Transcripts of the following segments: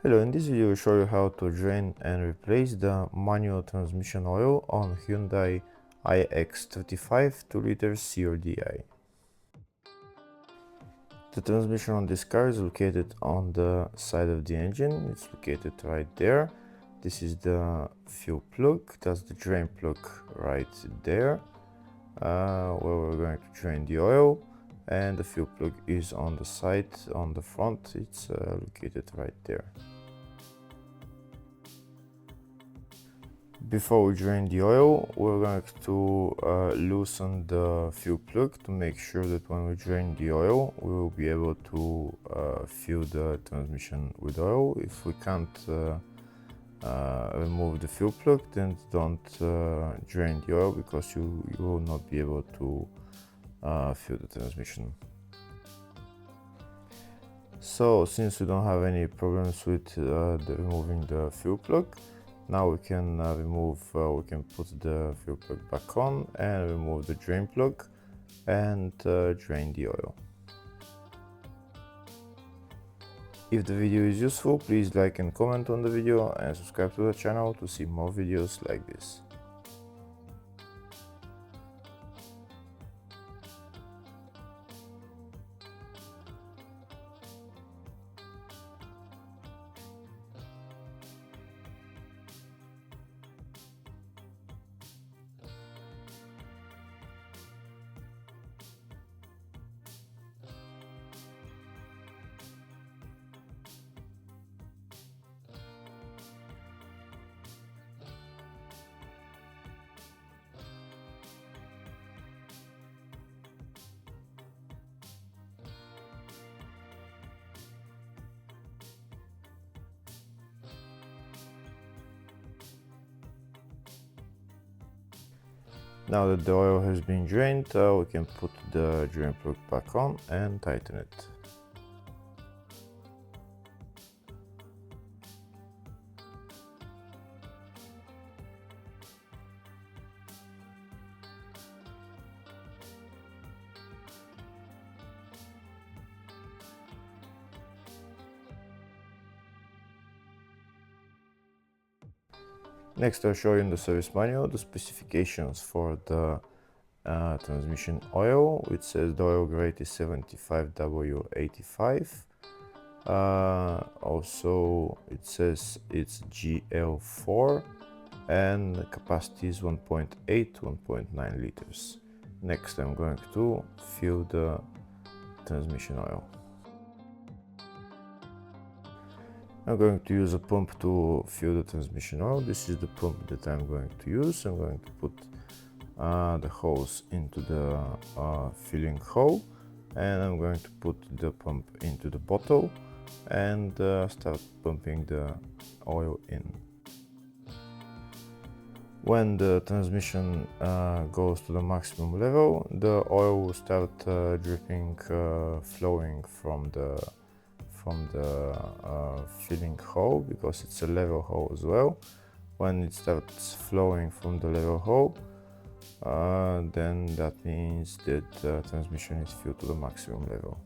Hello, in this video I will show you how to drain and replace the manual transmission oil on Hyundai iX35 2-liter CRDI. The transmission on this car is located on the side of the engine. It's located right there. This is the fuel plug, that's the drain plug right there, where we're going to drain the oil, and the fuel plug is on the side, on the front. It's located right there. Before we drain the oil, we're going to loosen the fuel plug to make sure that when we drain the oil, we will be able to fill the transmission with oil. If we can't remove the fuel plug, then don't drain the oil, because you will not be able to fill the transmission. So since we don't have any problems with removing the fuel plug, now we can we can put the fuel plug back on and remove the drain plug and drain the oil. If the video is useful, please like and comment on the video and subscribe to the channel to see more videos like this. Now that the oil has been drained, we can put the drain plug back on and tighten it. Next, I'll show you in the service manual the specifications for the transmission oil. It says the oil grade is 75W85. Also, it says it's GL4 and the capacity is 1.8 to 1.9 liters. Next, I'm going to fill the transmission oil. I'm going to use a pump to fill the transmission oil. This is the pump that I'm going to use. I'm going to put the hose into the filling hole, and I'm going to put the pump into the bottle and start pumping the oil in. When the transmission goes to the maximum level, the oil will start dripping, flowing from the filling hole, because it's a level hole as well. When it starts flowing from the level hole, then that means that the transmission is filled to the maximum level.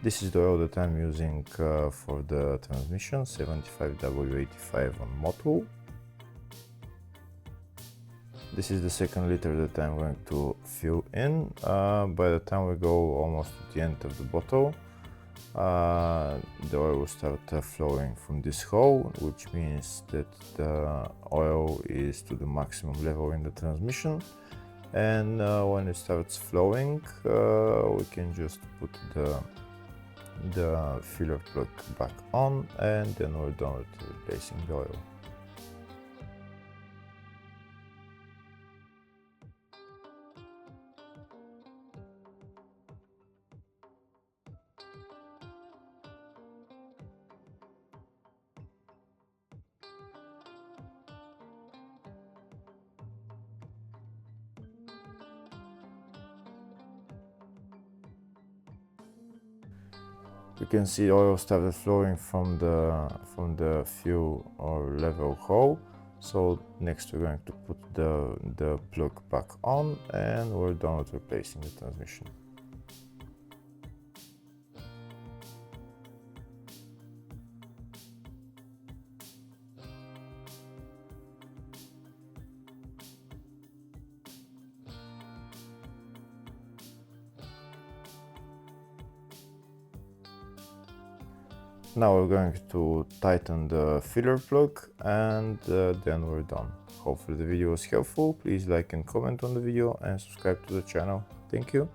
This is the oil that I'm using for the transmission, 75W85 on Motul. This is the second liter that I'm going to fill in. By the time we go almost to the end of the bottle, the oil will start flowing from this hole, which means that the oil is to the maximum level in the transmission. And when it starts flowing, we can just put the the filler plug back on, and then we're done with replacing the oil. You can see oil started flowing from the fuel or level hole. So next we're going to put the plug back on, and we're done with replacing the transmission. Now we're going to tighten the filler plug, and then we're done. Hopefully the video was helpful. Please like and comment on the video and subscribe to the channel. Thank you.